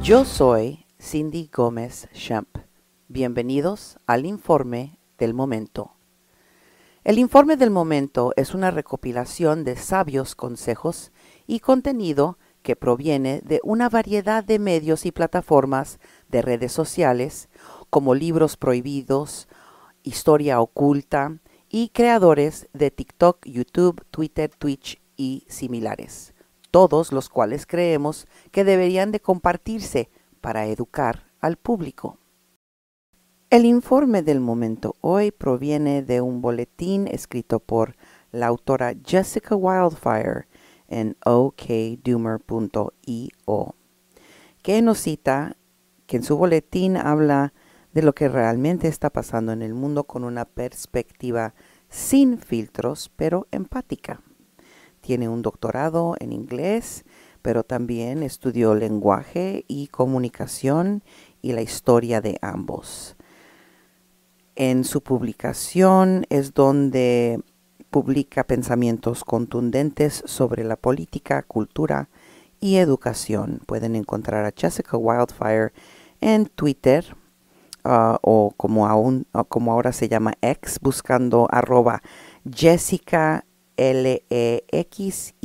Yo soy Cindy Gómez Schempp. Bienvenidos al Informe del Momento. El Informe del Momento es una recopilación de sabios consejos y contenido que proviene de una variedad de medios y plataformas de redes sociales, como Libros Prohibidos, Historia Oculta y creadores de TikTok, YouTube, Twitter, Twitch y similares, todos los cuales creemos que deberían de compartirse para educar al público. El informe del momento hoy proviene de un boletín escrito por la autora Jessica Wildfire en okdoomer.io, que nos cita que en su boletín habla de lo que realmente está pasando en el mundo con una perspectiva sin filtros, pero empática. Tiene un doctorado en inglés, pero también estudió lenguaje y comunicación y la historia de ambos. En su publicación es donde publica pensamientos contundentes sobre la política, cultura y educación. Pueden encontrar a Jessica Wildfire en Twitter o como ahora se llama X, buscando @Jessica LEXICUS,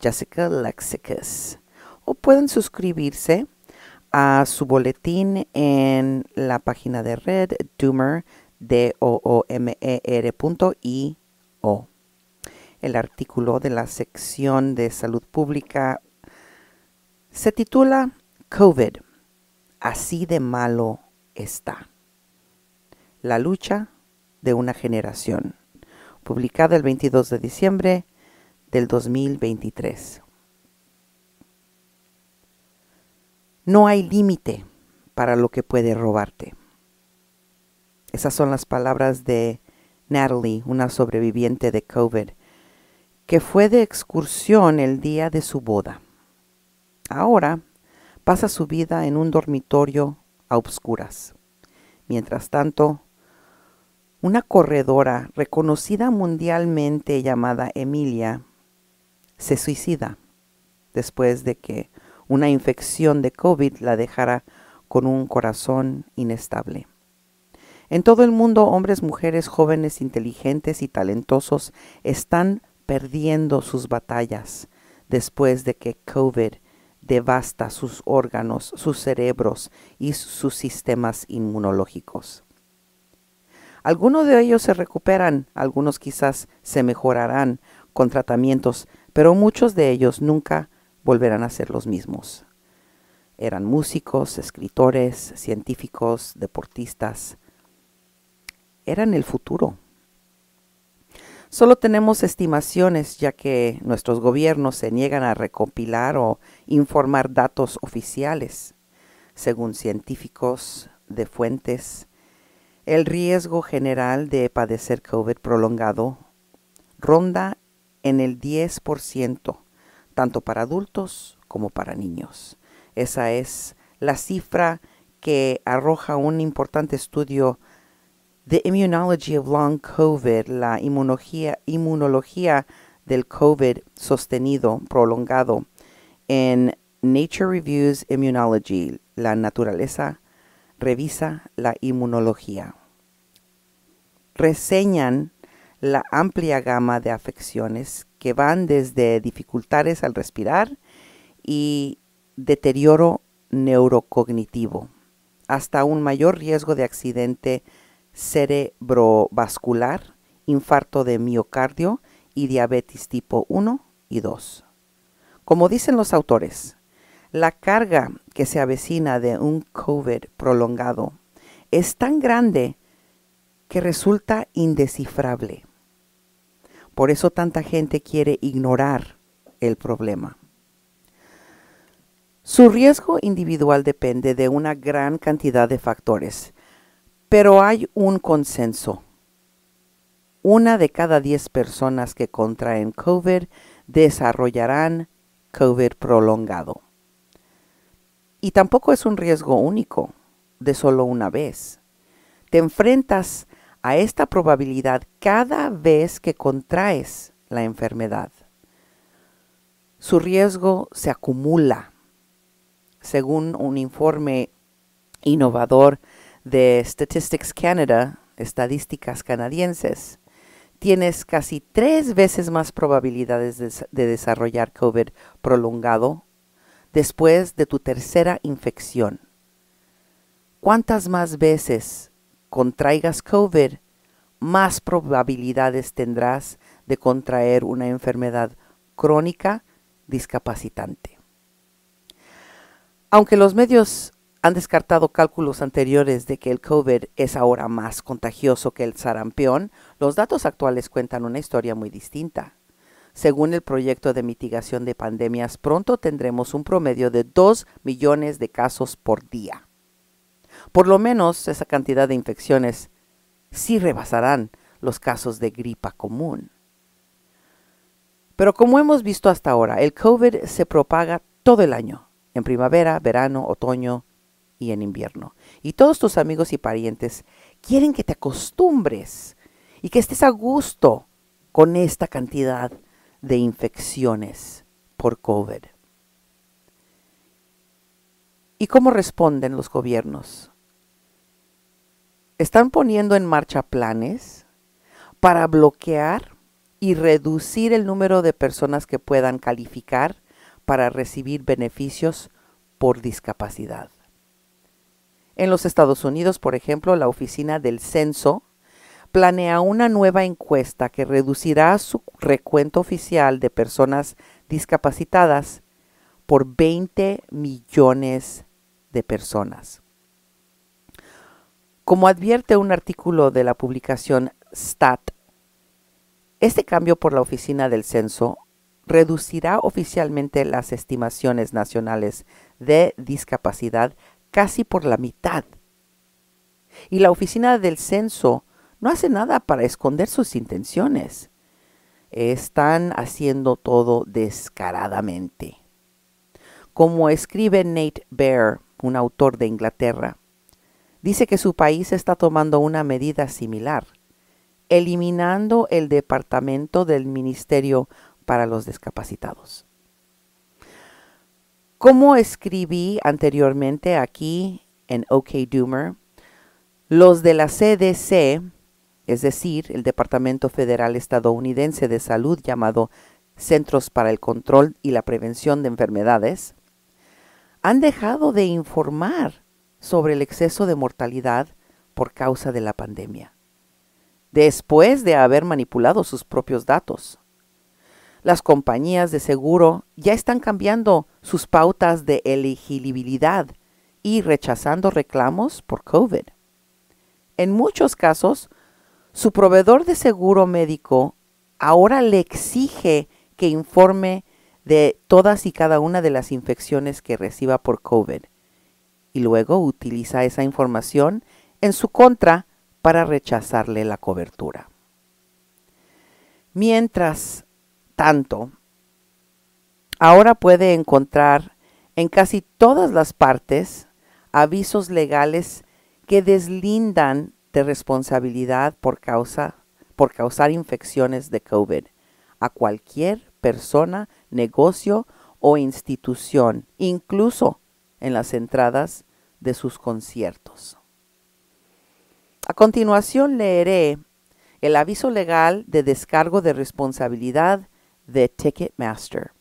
Jessica Lexicus. O pueden suscribirse a su boletín en la página de red Doomer, DOOMER.io. El artículo de la sección de salud pública se titula COVID, así de malo está. La lucha de una generación, publicada el 22 de diciembre del 2023. No hay límite para lo que puede robarte. Esas son las palabras de Natalie, una sobreviviente de COVID, que fue de excursión el día de su boda. Ahora pasa su vida en un dormitorio a obscuras. Mientras tanto, una corredora reconocida mundialmente llamada Emilia se suicida después de que una infección de COVID la dejara con un corazón inestable. En todo el mundo, hombres, mujeres, jóvenes, inteligentes y talentosos están perdiendo sus batallas después de que COVID devasta sus órganos, sus cerebros y sus sistemas inmunológicos. Algunos de ellos se recuperan, algunos quizás se mejorarán con tratamientos, pero muchos de ellos nunca volverán a ser los mismos. Eran músicos, escritores, científicos, deportistas. Eran el futuro. Solo tenemos estimaciones, ya que nuestros gobiernos se niegan a recopilar o informar datos oficiales. Según científicos de fuentes, el riesgo general de padecer COVID prolongado ronda en el 10%, tanto para adultos como para niños. Esa es la cifra que arroja un importante estudio The Immunology of Long COVID, la inmunología del COVID sostenido, prolongado, en Nature Reviews Immunology, la naturaleza revisa la inmunología. Reseñan la amplia gama de afecciones que van desde dificultades al respirar y deterioro neurocognitivo hasta un mayor riesgo de accidente cerebrovascular, infarto de miocardio y diabetes tipo 1 y 2. Como dicen los autores, la carga que se avecina de un COVID prolongado es tan grande que resulta indescifrable. Por eso tanta gente quiere ignorar el problema. Su riesgo individual depende de una gran cantidad de factores, pero hay un consenso. 1 de cada 10 personas que contraen COVID desarrollarán COVID prolongado. Y tampoco es un riesgo único, de solo una vez. Te enfrentas a esta probabilidad cada vez que contraes la enfermedad. su riesgo se acumula. Según un informe innovador de Statistics Canada, estadísticas canadienses, tienes casi 3 veces más probabilidades de desarrollar COVID prolongado después de tu tercera infección. Cuantas más veces contraigas COVID, más probabilidades tendrás de contraer una enfermedad crónica discapacitante. Aunque los medios han descartado cálculos anteriores de que el COVID es ahora más contagioso que el sarampión, los datos actuales cuentan una historia muy distinta. Según el proyecto de mitigación de pandemias, pronto tendremos un promedio de 2 millones de casos por día. Por lo menos esa cantidad de infecciones sí rebasarán los casos de gripa común. Pero como hemos visto hasta ahora, el COVID se propaga todo el año, en primavera, verano, otoño y en invierno. Y todos tus amigos y parientes quieren que te acostumbres y que estés a gusto con esta cantidad de infecciones por COVID. ¿Y cómo responden los gobiernos? Están poniendo en marcha planes para bloquear y reducir el número de personas que puedan calificar para recibir beneficios por discapacidad. En los Estados Unidos, por ejemplo, la Oficina del Censo planea una nueva encuesta que reducirá su recuento oficial de personas discapacitadas por 20 millones de personas. Como advierte un artículo de la publicación Stat, este cambio por la Oficina del Censo reducirá oficialmente las estimaciones nacionales de discapacidad casi por la mitad. Y la Oficina del Censo no hace nada para esconder sus intenciones. Están haciendo todo descaradamente. Como escribe Nate Baer, un autor de Inglaterra, dice que su país está tomando una medida similar, eliminando el departamento del Ministerio para los Discapacitados. Como escribí anteriormente aquí en OK Doomer, los de la CDC, es decir, el Departamento Federal Estadounidense de Salud llamado Centros para el Control y la Prevención de Enfermedades, han dejado de informar sobre el exceso de mortalidad por causa de la pandemia, después de haber manipulado sus propios datos. Las compañías de seguro ya están cambiando sus pautas de elegibilidad y rechazando reclamos por COVID. En muchos casos, su proveedor de seguro médico ahora le exige que informe de todas y cada una de las infecciones que reciba por COVID y luego utiliza esa información en su contra para rechazarle la cobertura. Mientras tanto, ahora puede encontrar en casi todas las partes avisos legales que deslindan de responsabilidad por causar infecciones de COVID a cualquier persona, negocio o institución, incluso en las entradas de sus conciertos. A continuación leeré el aviso legal de descargo de responsabilidad de Ticketmaster.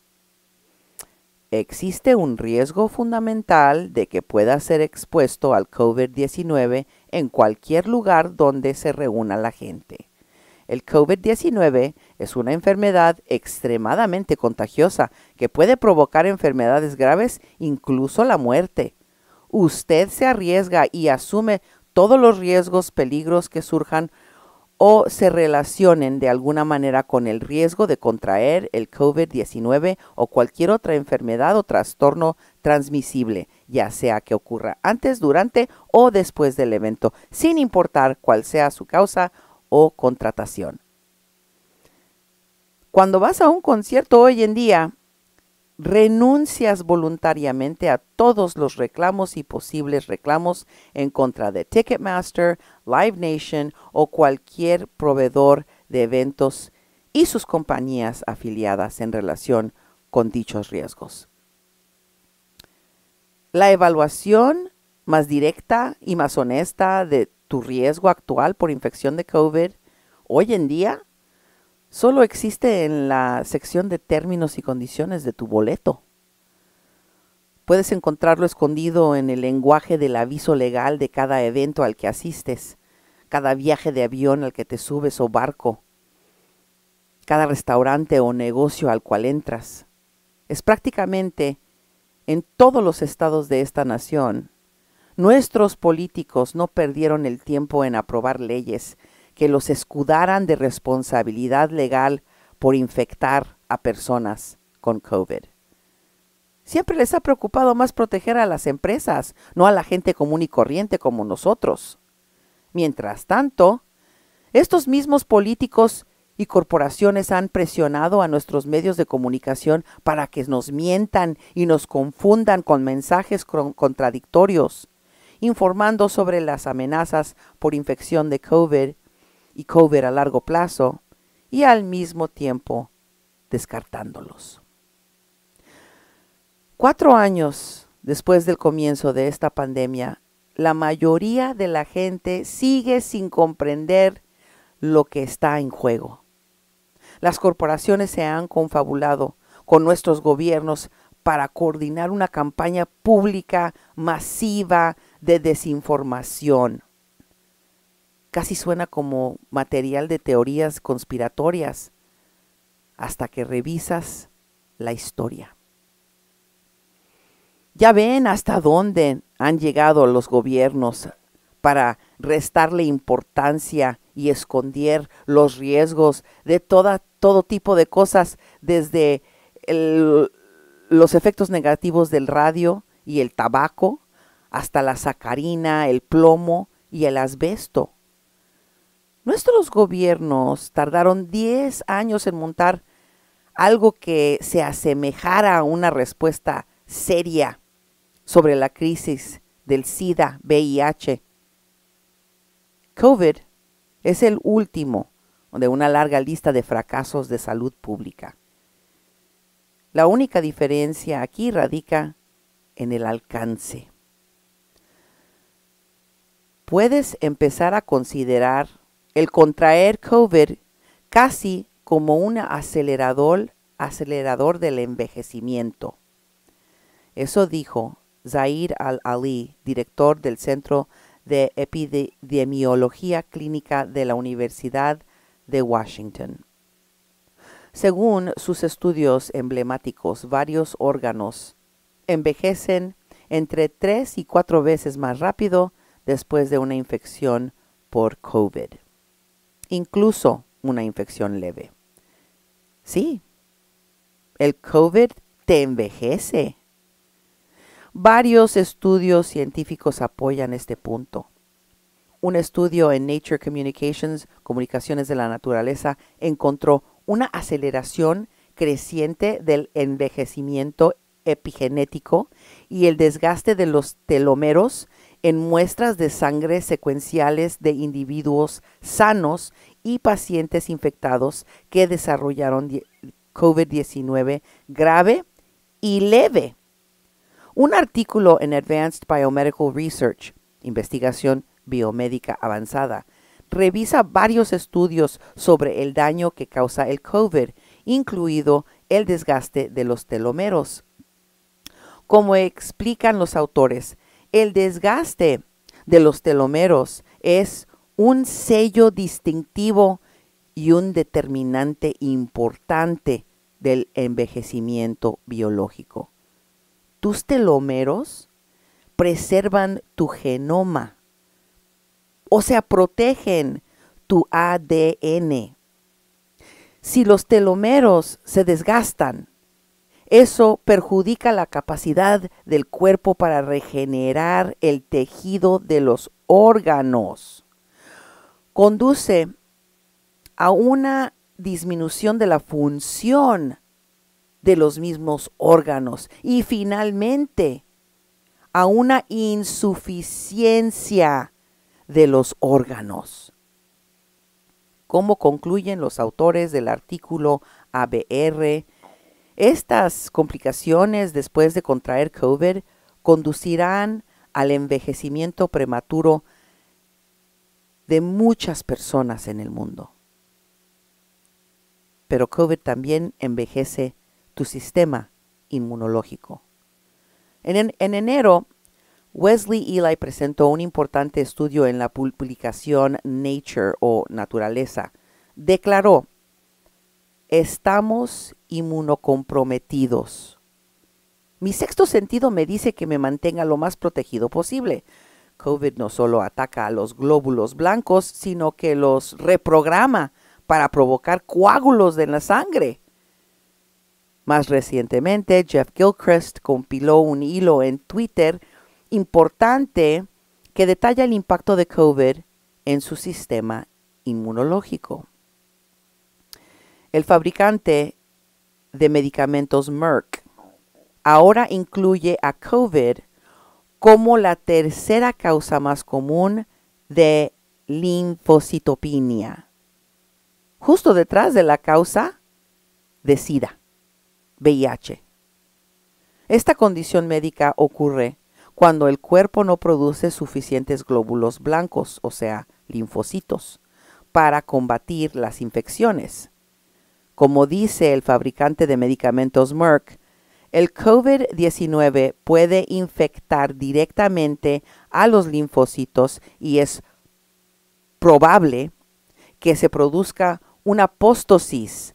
Existe un riesgo fundamental de que pueda ser expuesto al COVID-19 en cualquier lugar donde se reúna la gente. El COVID-19 es una enfermedad extremadamente contagiosa que puede provocar enfermedades graves, incluso la muerte. Usted se arriesga y asume todos los riesgos, peligros que surjan o se relacionen de alguna manera con el riesgo de contraer el COVID-19 o cualquier otra enfermedad o trastorno transmisible, ya sea que ocurra antes, durante o después del evento, sin importar cuál sea su causa o contratación. Cuando vas a un concierto hoy en día, renuncias voluntariamente a todos los reclamos y posibles reclamos en contra de Ticketmaster, Live Nation o cualquier proveedor de eventos y sus compañías afiliadas en relación con dichos riesgos. La evaluación más directa y más honesta de tu riesgo actual por infección de COVID hoy en día solo existe en la sección de términos y condiciones de tu boleto. Puedes encontrarlo escondido en el lenguaje del aviso legal de cada evento al que asistes, cada viaje de avión al que te subes o barco, cada restaurante o negocio al cual entras. Es prácticamente en todos los estados de esta nación. Nuestros políticos no perdieron el tiempo en aprobar leyes que los escudaran de responsabilidad legal por infectar a personas con COVID. Siempre les ha preocupado más proteger a las empresas, no a la gente común y corriente como nosotros. Mientras tanto, estos mismos políticos y corporaciones han presionado a nuestros medios de comunicación para que nos mientan y nos confundan con mensajes contradictorios, informando sobre las amenazas por infección de COVID y COVID a largo plazo, y al mismo tiempo descartándolos. 4 años después del comienzo de esta pandemia, la mayoría de la gente sigue sin comprender lo que está en juego. Las corporaciones se han confabulado con nuestros gobiernos para coordinar una campaña pública masiva de desinformación. Casi suena como material de teorías conspiratorias hasta que revisas la historia. Ya ven hasta dónde han llegado los gobiernos para restarle importancia y esconder los riesgos de todo tipo de cosas, desde los efectos negativos del radio y el tabaco, hasta la sacarina, el plomo y el asbesto. Nuestros gobiernos tardaron 10 años en montar algo que se asemejara a una respuesta seria sobre la crisis del SIDA, VIH. COVID es el último de una larga lista de fracasos de salud pública. La única diferencia aquí radica en el alcance. Puedes empezar a considerar el contraer COVID casi como un acelerador del envejecimiento. Eso dijo Zaid Al-Ali, director del Centro de Epidemiología Clínica de la Universidad de Washington. Según sus estudios emblemáticos, varios órganos envejecen entre 3 y 4 veces más rápido después de una infección por COVID, incluso una infección leve. Sí, el COVID te envejece. Varios estudios científicos apoyan este punto. Un estudio en Nature Communications, Comunicaciones de la Naturaleza, encontró una aceleración creciente del envejecimiento epigenético y el desgaste de los telómeros en muestras de sangre secuenciales de individuos sanos y pacientes infectados que desarrollaron COVID-19 grave y leve. Un artículo en Advanced Biomedical Research, investigación biomédica avanzada, revisa varios estudios sobre el daño que causa el COVID, incluido el desgaste de los telómeros. Como explican los autores, el desgaste de los telómeros es un sello distintivo y un determinante importante del envejecimiento biológico. Tus telómeros preservan tu genoma, o sea, protegen tu ADN. Si los telómeros se desgastan, eso perjudica la capacidad del cuerpo para regenerar el tejido de los órganos. Conduce a una disminución de la función de los mismos órganos y finalmente a una insuficiencia de los órganos. Como concluyen los autores del artículo ABR, Estas complicaciones después de contraer COVID conducirán al envejecimiento prematuro de muchas personas en el mundo. Pero COVID también envejece tu sistema inmunológico. En enero, Wesley Eli presentó un importante estudio en la publicación Nature o Naturaleza. Declaró: estamos inmunocomprometidos. Mi sexto sentido me dice que me mantenga lo más protegido posible. COVID no solo ataca a los glóbulos blancos, sino que los reprograma para provocar coágulos en la sangre. Más recientemente, Jeff Gilchrist compiló un hilo en Twitter importante que detalla el impacto de COVID en su sistema inmunológico. El fabricante de medicamentos Merck ahora incluye a COVID como la tercera causa más común de linfocitopenia, justo detrás de la causa de SIDA, VIH. Esta condición médica ocurre cuando el cuerpo no produce suficientes glóbulos blancos, o sea, linfocitos, para combatir las infecciones. Como dice el fabricante de medicamentos Merck, el COVID-19 puede infectar directamente a los linfocitos y es probable que se produzca una apóstosis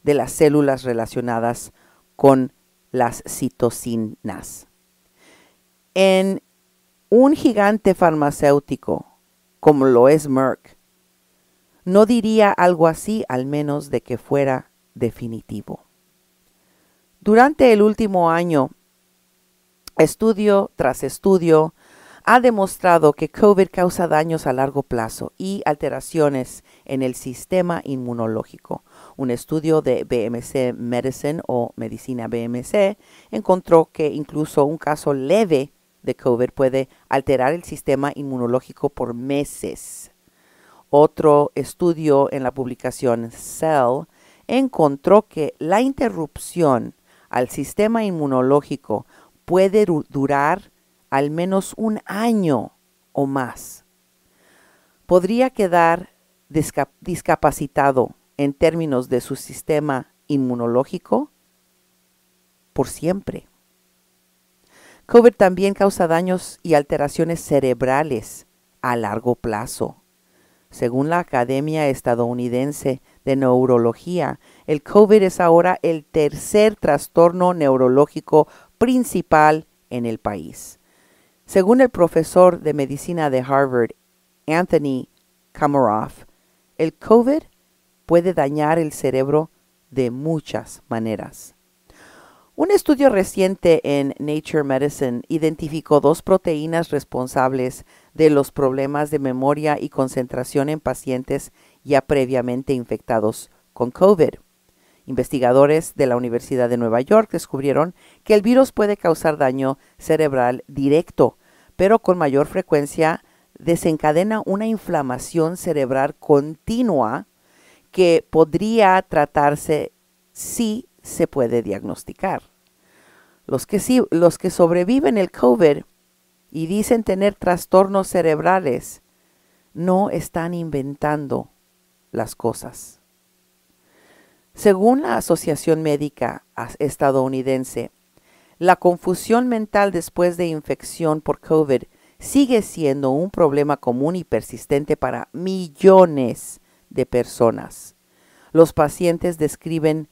de las células relacionadas con las citocinas. En un gigante farmacéutico como lo es Merck, no diría algo así, al menos de que fuera definitivo. Durante el último año, estudio tras estudio ha demostrado que COVID causa daños a largo plazo y alteraciones en el sistema inmunológico. Un estudio de BMC Medicine o Medicina BMC encontró que incluso un caso leve de COVID puede alterar el sistema inmunológico por meses. Otro estudio en la publicación Cell encontró que la interrupción al sistema inmunológico puede durar al menos un año o más. Podría quedar discapacitado en términos de su sistema inmunológico por siempre. COVID también causa daños y alteraciones cerebrales a largo plazo. Según la Academia Estadounidense de Neurología, el COVID es ahora el tercer trastorno neurológico principal en el país. Según el profesor de medicina de Harvard, Anthony Komaroff, el COVID puede dañar el cerebro de muchas maneras. Un estudio reciente en Nature Medicine identificó 2 proteínas responsables de los problemas de memoria y concentración en pacientes ya previamente infectados con COVID. Investigadores de la Universidad de Nueva York descubrieron que el virus puede causar daño cerebral directo, pero con mayor frecuencia desencadena una inflamación cerebral continua que podría tratarse si se puede diagnosticar. Los que sobreviven el COVID y dicen tener trastornos cerebrales no están inventando las cosas. Según la Asociación Médica Estadounidense, la confusión mental después de infección por COVID sigue siendo un problema común y persistente para millones de personas. Los pacientes describen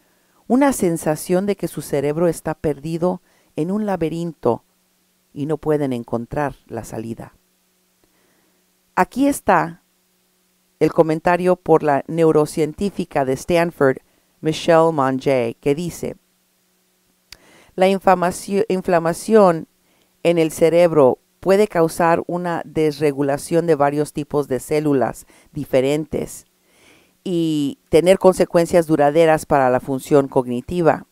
una sensación de que su cerebro está perdido en un laberinto y no pueden encontrar la salida. Aquí está el comentario por la neurocientífica de Stanford, Michelle Monge, que dice: la inflamación en el cerebro puede causar una desregulación de varios tipos de células diferentes y tener consecuencias duraderas para la función cognitiva.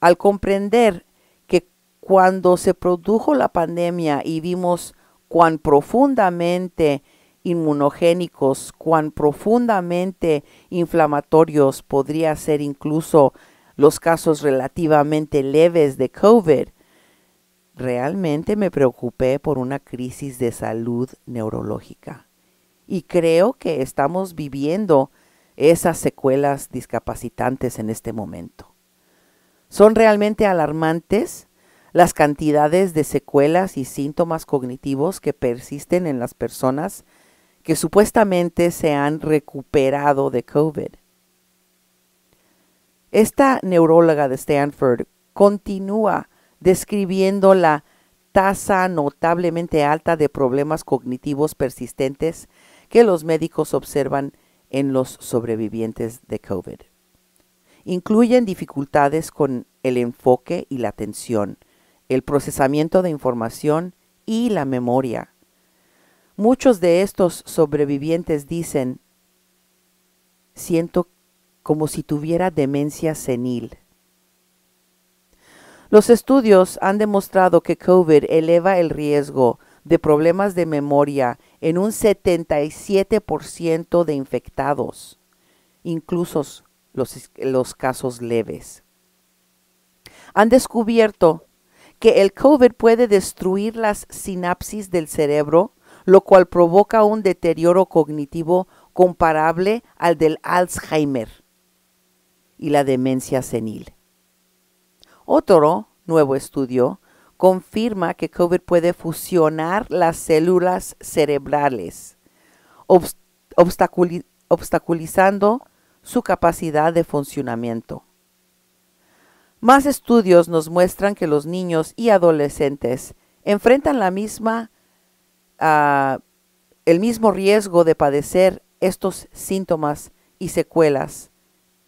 Al comprender que cuando se produjo la pandemia y vimos cuán profundamente inmunogénicos, cuán profundamente inflamatorios podría ser incluso los casos relativamente leves de COVID, realmente me preocupé por una crisis de salud neurológica. Y creo que estamos viviendo esas secuelas discapacitantes en este momento. Son realmente alarmantes las cantidades de secuelas y síntomas cognitivos que persisten en las personas que supuestamente se han recuperado de COVID. Esta neuróloga de Stanford continúa describiendo la tasa notablemente alta de problemas cognitivos persistentes que los médicos observan en los sobrevivientes de COVID. Incluyen dificultades con el enfoque y la atención, el procesamiento de información y la memoria. Muchos de estos sobrevivientes dicen, siento como si tuviera demencia senil. Los estudios han demostrado que COVID eleva el riesgo de problemas de memoria en un 77% de infectados, incluso los casos leves. Han descubierto que el COVID puede destruir las sinapsis del cerebro, lo cual provoca un deterioro cognitivo comparable al del Alzheimer y la demencia senil. Otro nuevo estudio confirma que COVID puede fusionar las células cerebrales, obstaculizando su capacidad de funcionamiento. Más estudios nos muestran que los niños y adolescentes enfrentan el mismo riesgo de padecer estos síntomas y secuelas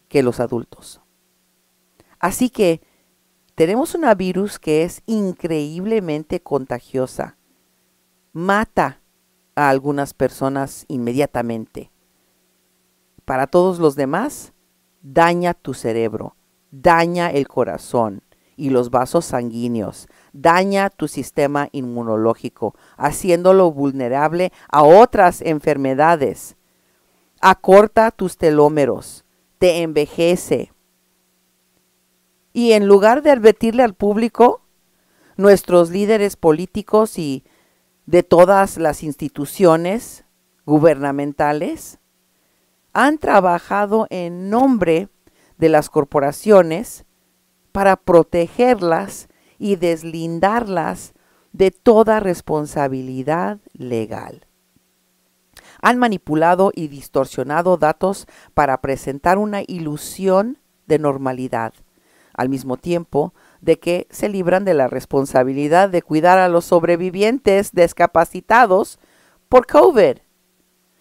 que los adultos. Así que tenemos una virus que es increíblemente contagiosa. Mata a algunas personas inmediatamente. Para todos los demás, daña tu cerebro, daña el corazón y los vasos sanguíneos, daña tu sistema inmunológico, haciéndolo vulnerable a otras enfermedades. Acorta tus telómeros, te envejece. Y en lugar de advertirle al público, nuestros líderes políticos y de todas las instituciones gubernamentales han trabajado en nombre de las corporaciones para protegerlas y deslindarlas de toda responsabilidad legal. Han manipulado y distorsionado datos para presentar una ilusión de normalidad, al mismo tiempo de que se libran de la responsabilidad de cuidar a los sobrevivientes discapacitados por COVID.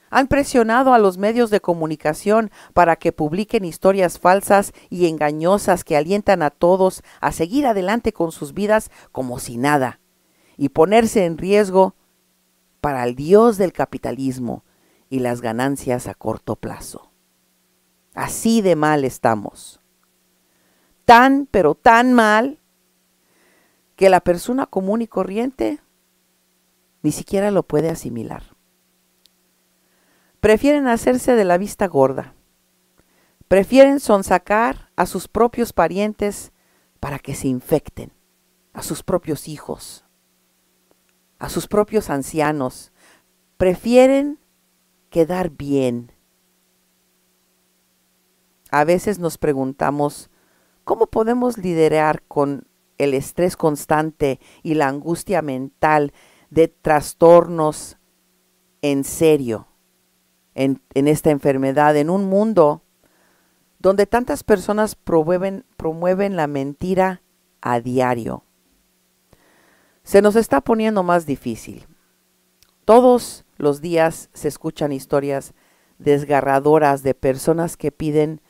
Han presionado a los medios de comunicación para que publiquen historias falsas y engañosas que alientan a todos a seguir adelante con sus vidas como si nada y ponerse en riesgo para el dios del capitalismo y las ganancias a corto plazo. Así de mal estamos. Pero tan mal que la persona común y corriente ni siquiera lo puede asimilar. Prefieren hacerse de la vista gorda. Prefieren sonsacar a sus propios parientes para que se infecten, a sus propios hijos, a sus propios ancianos. Prefieren quedar bien. A veces nos preguntamos, ¿cómo podemos lidiar con el estrés constante y la angustia mental de trastornos en serio en esta enfermedad, en un mundo donde tantas personas promueven la mentira a diario? Se nos está poniendo más difícil. Todos los días se escuchan historias desgarradoras de personas que pierden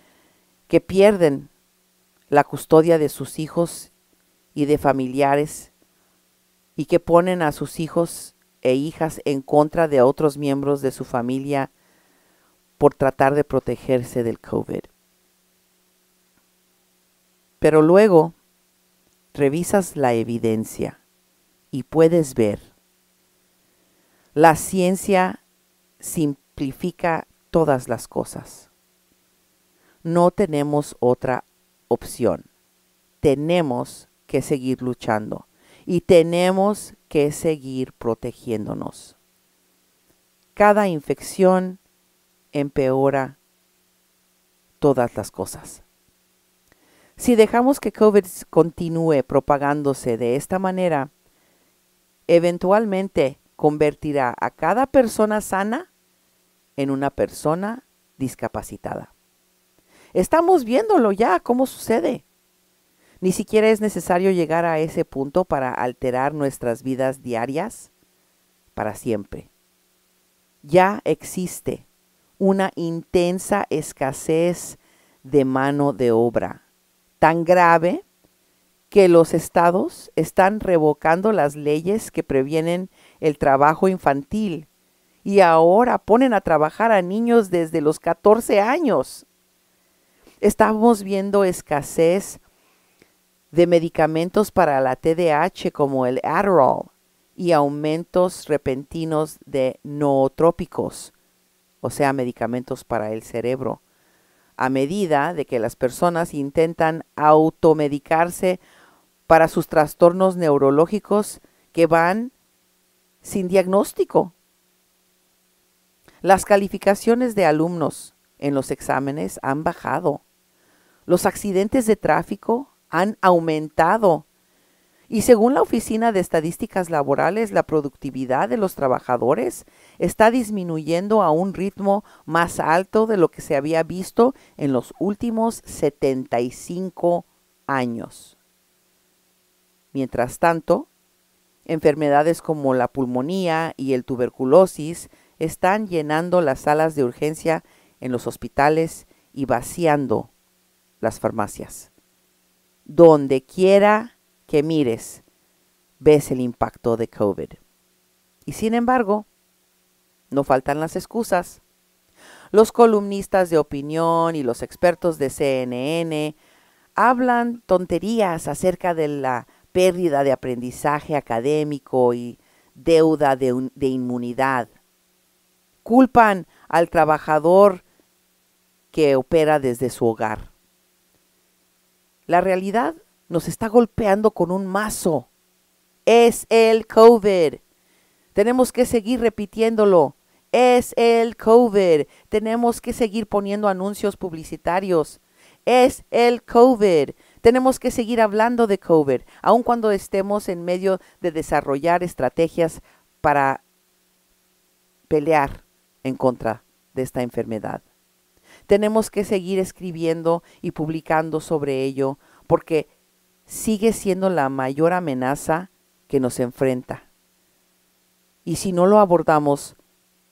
la custodia de sus hijos y de familiares y que ponen a sus hijos e hijas en contra de otros miembros de su familia por tratar de protegerse del COVID. Pero luego revisas la evidencia y puedes ver. La ciencia simplifica todas las cosas. No tenemos otra opción. Tenemos que seguir luchando y tenemos que seguir protegiéndonos. Cada infección empeora todas las cosas. Si dejamos que COVID continúe propagándose de esta manera, eventualmente convertirá a cada persona sana en una persona discapacitada. Estamos viéndolo ya, cómo sucede. Ni siquiera es necesario llegar a ese punto para alterar nuestras vidas diarias para siempre. Ya existe una intensa escasez de mano de obra, tan grave que los estados están revocando las leyes que previenen el trabajo infantil y ahora ponen a trabajar a niños desde los 14 años. Estamos viendo escasez de medicamentos para la TDAH como el Adderall y aumentos repentinos de nootrópicos, o sea, medicamentos para el cerebro, a medida de que las personas intentan automedicarse para sus trastornos neurológicos que van sin diagnóstico. Las calificaciones de alumnos en los exámenes han bajado. Los accidentes de tráfico han aumentado. Y según la Oficina de Estadísticas Laborales, la productividad de los trabajadores está disminuyendo a un ritmo más alto de lo que se había visto en los últimos 75 años. Mientras tanto, enfermedades como la pulmonía y el tuberculosis están llenando las salas de urgencia en los hospitales y vaciando las farmacias. Donde quiera que mires, ves el impacto de COVID. Y sin embargo, no faltan las excusas. Los columnistas de opinión y los expertos de CNN hablan tonterías acerca de la pérdida de aprendizaje académico y deuda de inmunidad. Culpan al trabajador que opera desde su hogar. La realidad nos está golpeando con un mazo. Es el COVID. Tenemos que seguir repitiéndolo. Es el COVID. Tenemos que seguir poniendo anuncios publicitarios. Es el COVID. Tenemos que seguir hablando de COVID, aun cuando estemos en medio de desarrollar estrategias para pelear en contra de esta enfermedad. Tenemos que seguir escribiendo y publicando sobre ello porque sigue siendo la mayor amenaza que nos enfrenta. Y si no lo abordamos,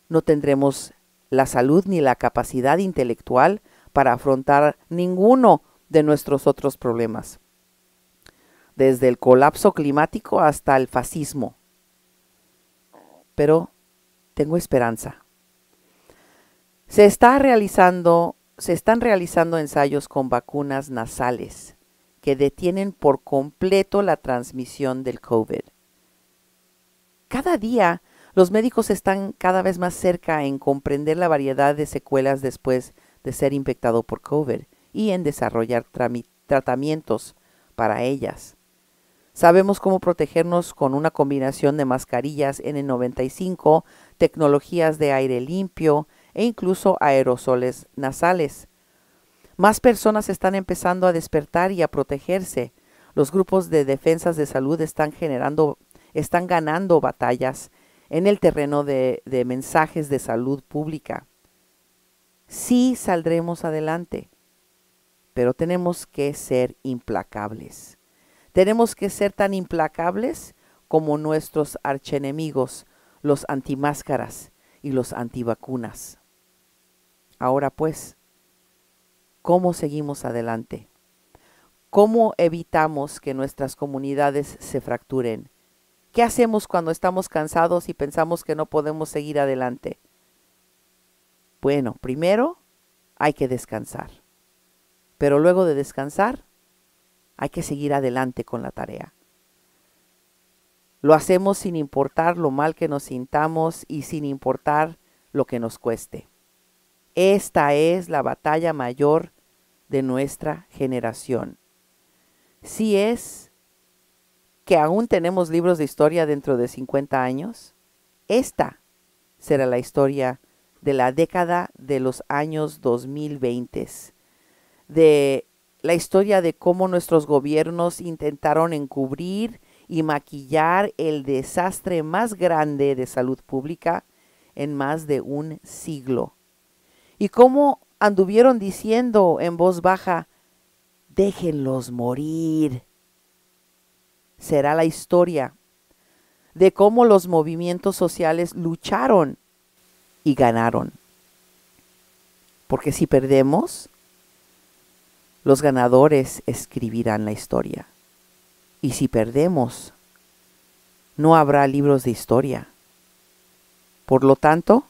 no tendremos la salud ni la capacidad intelectual para afrontar ninguno de nuestros otros problemas, desde el colapso climático hasta el fascismo. Pero tengo esperanza. Se están realizando ensayos con vacunas nasales que detienen por completo la transmisión del COVID. Cada día, los médicos están cada vez más cerca en comprender la variedad de secuelas después de ser infectado por COVID y en desarrollar tratamientos para ellas. Sabemos cómo protegernos con una combinación de mascarillas N95, tecnologías de aire limpio e incluso aerosoles nasales. Más personas están empezando a despertar y a protegerse. Los grupos de defensas de salud están ganando batallas en el terreno de mensajes de salud pública. Sí saldremos adelante, pero tenemos que ser implacables. Tenemos que ser tan implacables como nuestros archienemigos, los antimáscaras y los antivacunas. Ahora pues, ¿cómo seguimos adelante? ¿Cómo evitamos que nuestras comunidades se fracturen? ¿Qué hacemos cuando estamos cansados y pensamos que no podemos seguir adelante? Bueno, primero hay que descansar. Pero luego de descansar, hay que seguir adelante con la tarea. Lo hacemos sin importar lo mal que nos sintamos y sin importar lo que nos cueste. Esta es la batalla mayor de nuestra generación. Si es que aún tenemos libros de historia dentro de 50 años, esta será la historia de la década de los años 2020, de la historia de cómo nuestros gobiernos intentaron encubrir y maquillar el desastre más grande de salud pública en más de un siglo. Y cómo anduvieron diciendo en voz baja, déjenlos morir. Será la historia de cómo los movimientos sociales lucharon y ganaron. Porque si perdemos, los ganadores escribirán la historia. Y si perdemos, no habrá libros de historia. Por lo tanto,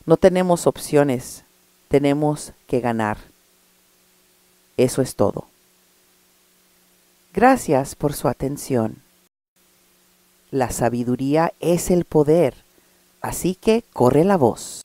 no tenemos opciones, tenemos que ganar. Eso es todo. Gracias por su atención. La sabiduría es el poder, así que corre la voz.